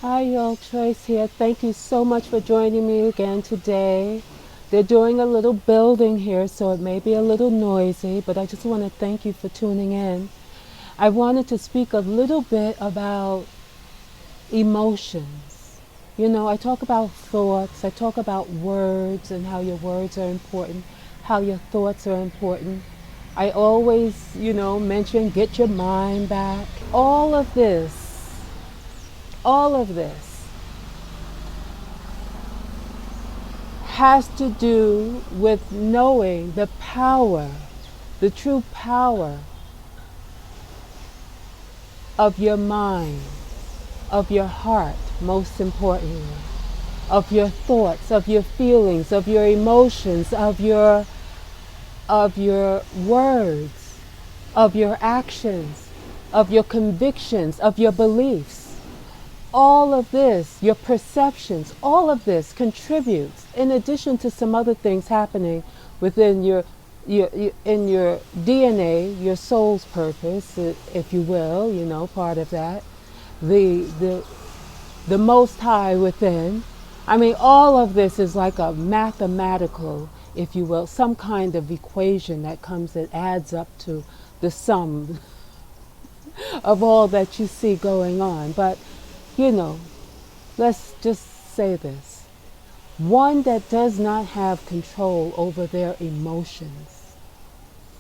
Hi y'all, Trace here. Thank you so much for joining me again today. They're doing a little building here, so it may be a little noisy, but I just want to thank you for tuning in. I wanted to speak a little bit about emotions. You know, I talk about thoughts, I talk about words and how your words are important, how your thoughts are important. I always, mention get your mind back. All of this has to do with knowing the power, the true power of your mind, of your heart, most importantly, of your thoughts, of your feelings, of your emotions, of your words, of your actions, of your convictions, of your beliefs. All of this, your perceptions, all of this contributes, in addition to some other things happening within your in your DNA, your soul's purpose, if you will, part of that, the Most High within. I mean, all of this is like a mathematical, if you will, some kind of equation that comes and adds up to the sum of all that you see going on. But let's just say this. One that does not have control over their emotions,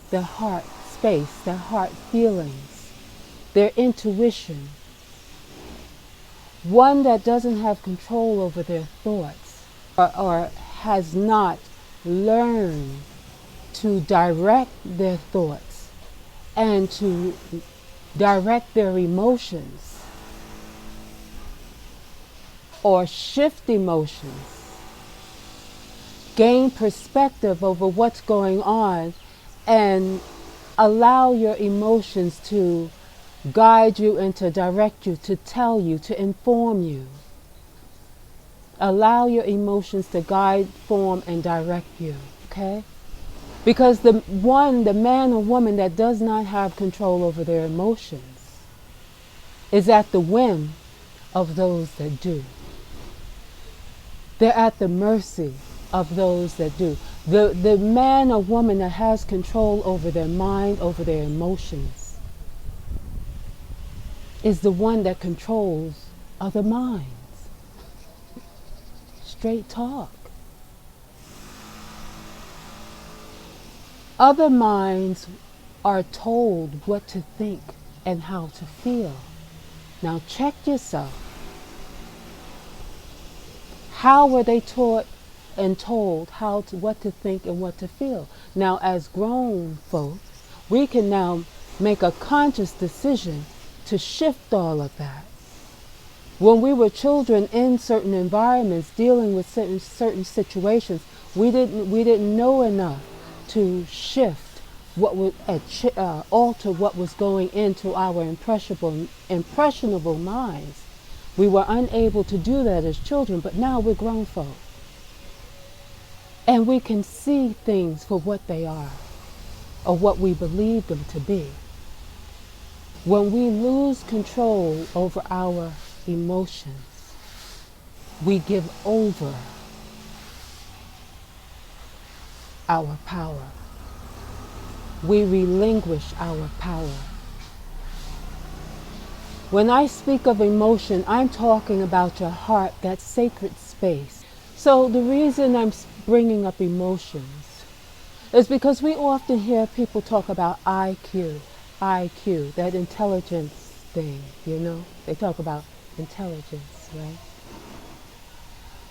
their heart space, their heart feelings, their intuition. One that doesn't have control over their thoughts or has not learned to direct their thoughts and to direct their emotions, or shift emotions, gain perspective over what's going on, and allow your emotions to guide you and to direct you, to tell you, to inform you. Allow your emotions to guide, form, and direct you, okay? Because the man or woman that does not have control over their emotions is at the whim of those that do. They're at the mercy of those that do. The man or woman that has control over their mind, over their emotions, is the one that controls other minds. Straight talk. Other minds are told what to think and how to feel. Now check yourself. How were they taught and told what to think and what to feel? Now, as grown folks, we can now make a conscious decision to shift all of that. When we were children in certain environments, dealing with certain situations, we didn't know enough to shift what would alter what was going into our impressionable minds. We were unable to do that as children, but now we're grown folk. And we can see things for what they are, or what we believe them to be. When we lose control over our emotions, we give over our power. We relinquish our power. When I speak of emotion, I'm talking about your heart, that sacred space. So the reason I'm bringing up emotions is because we often hear people talk about IQ, that intelligence thing, They talk about intelligence, right?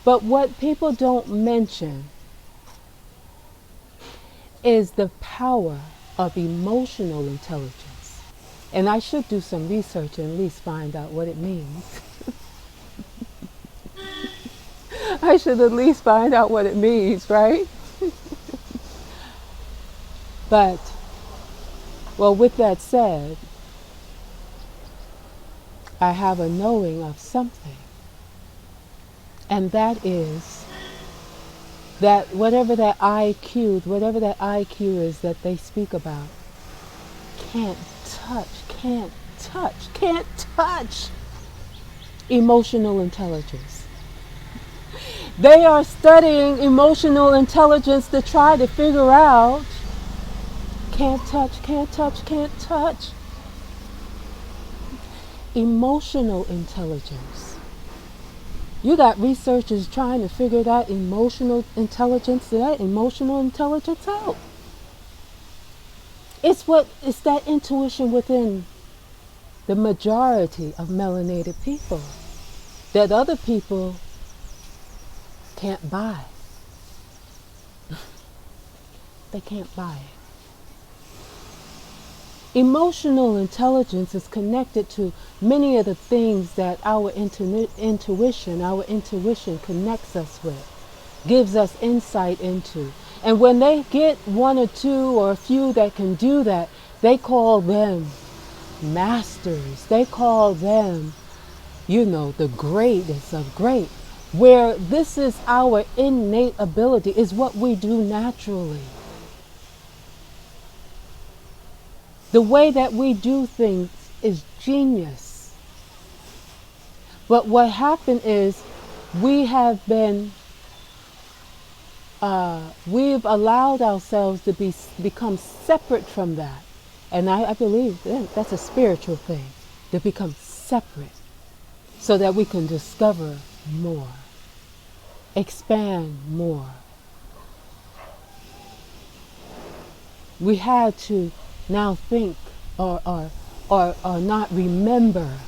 But what people don't mention is the power of emotional intelligence. And I should do some research and at least find out what it means. I should at least find out what it means, right? But, well, with that said, I have a knowing of something. And that is that whatever that IQ is that they speak about, can't touch emotional intelligence. They are studying emotional intelligence to try to figure out, can't touch, can't touch, can't touch. Emotional intelligence. You got researchers trying to figure that emotional intelligence out. It's that intuition within the majority of melanated people that other people can't buy. They can't buy it. Emotional intelligence is connected to many of the things that our intuition connects us with, gives us insight into. And when they get one or two or a few that can do that, they call them masters. They call them, the greatest of great. Where this is our innate ability, is what we do naturally. The way that we do things is genius. But what happened is we've allowed ourselves to become separate from that. And I believe that's a spiritual thing, to become separate so that we can discover more, expand more. We had to now think or not remember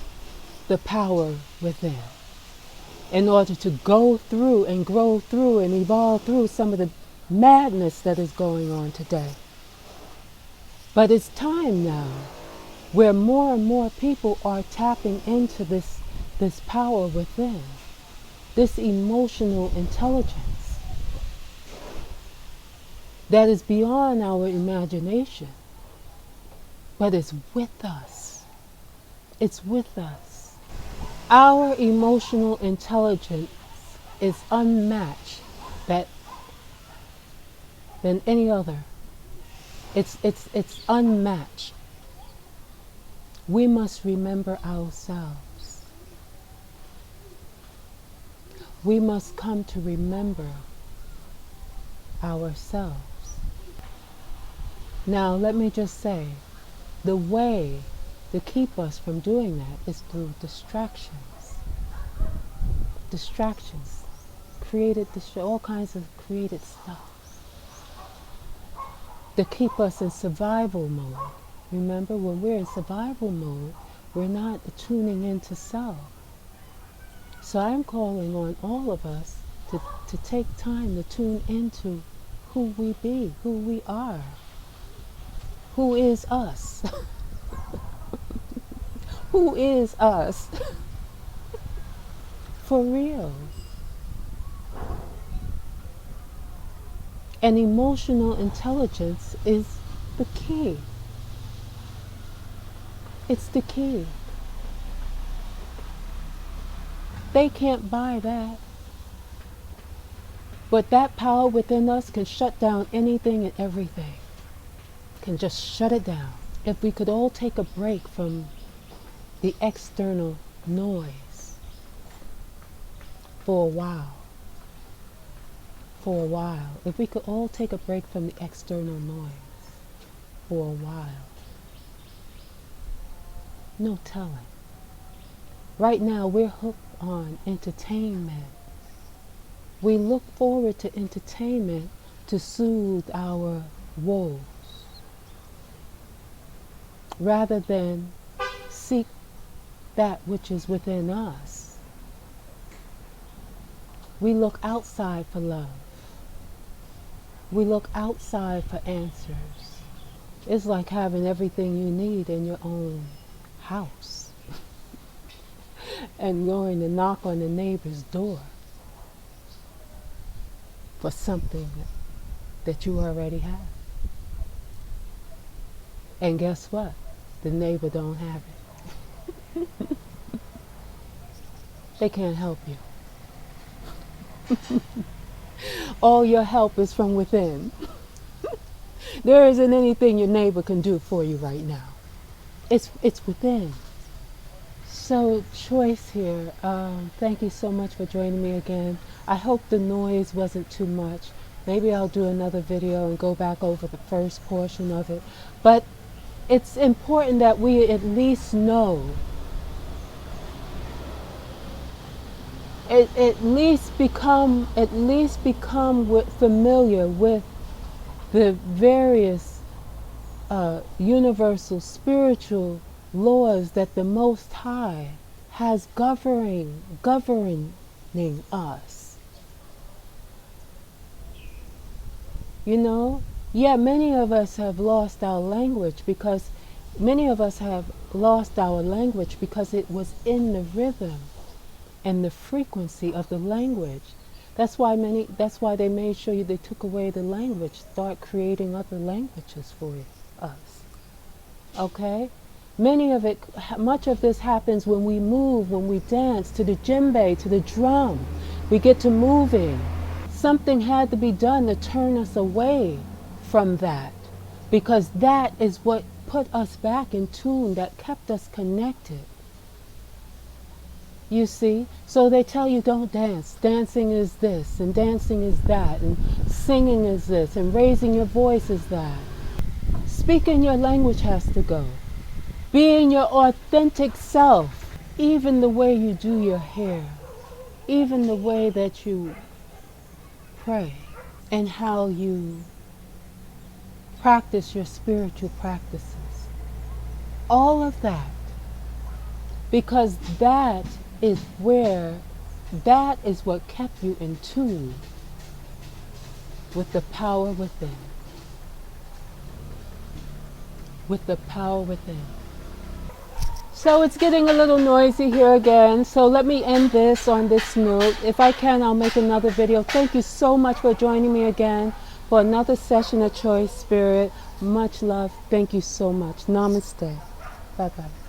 the power within in order to go through and grow through and evolve through some of the madness that is going on today. But it's time now where more and more people are tapping into this power within, this emotional intelligence that is beyond our imagination. But it's with us. It's with us. Our emotional intelligence is unmatched than any other. It's unmatched. We must remember ourselves. We must come to remember ourselves. Now, let me just say, the way to keep us from doing that is through distractions. Distractions. All kinds of created stuff. To keep us in survival mode. Remember, when we're in survival mode, we're not tuning into self. So I'm calling on all of us to take time to tune into who we be, who we are. Who is us? Who is us? For real. And emotional intelligence is the key. It's the key. They can't buy that. But that power within us can shut down anything and everything. Can just shut it down. If we could all take a break from the external noise for a while. If we could all take a break from the external noise for a while. No telling. Right now we're hooked on entertainment. We look forward to entertainment to soothe our woes, rather than seek that which is within us. We look outside for love. We look outside for answers. It's like having everything you need in your own house and going to knock on the neighbor's door for something that you already have. And guess what? The neighbor don't have it. They can't help you. All your help is from within. There isn't anything your neighbor can do for you right now. It's within. So Choice here, thank you so much for joining me again. I hope the noise wasn't too much. Maybe I'll do another video and go back over the first portion of it. But it's important that we at least know, at least become familiar with the various universal spiritual laws that the Most High has governing us. You know, yeah, many of us have lost our language because it was in the rhythm and the frequency of the language. That's why they made sure they took away the language, start creating other languages for us. Okay? Much of this happens when we move, when we dance to the djembe, to the drum. We get to moving. Something had to be done to turn us away from that, because that is what put us back in tune, that kept us connected. You see? So they tell you don't dance. Dancing is this, and dancing is that, and singing is this, and raising your voice is that. Speaking your language has to go. Being your authentic self, even the way you do your hair, even the way that you pray, and how you practice your spiritual practices. All of that. Because that is what kept you in tune with the power within. With the power within. So it's getting a little noisy here again, so let me end this on this note. If I can, I'll make another video. Thank you so much for joining me again for another session of Choice Spirit. Much love. Thank you so much. Namaste. Bye-bye.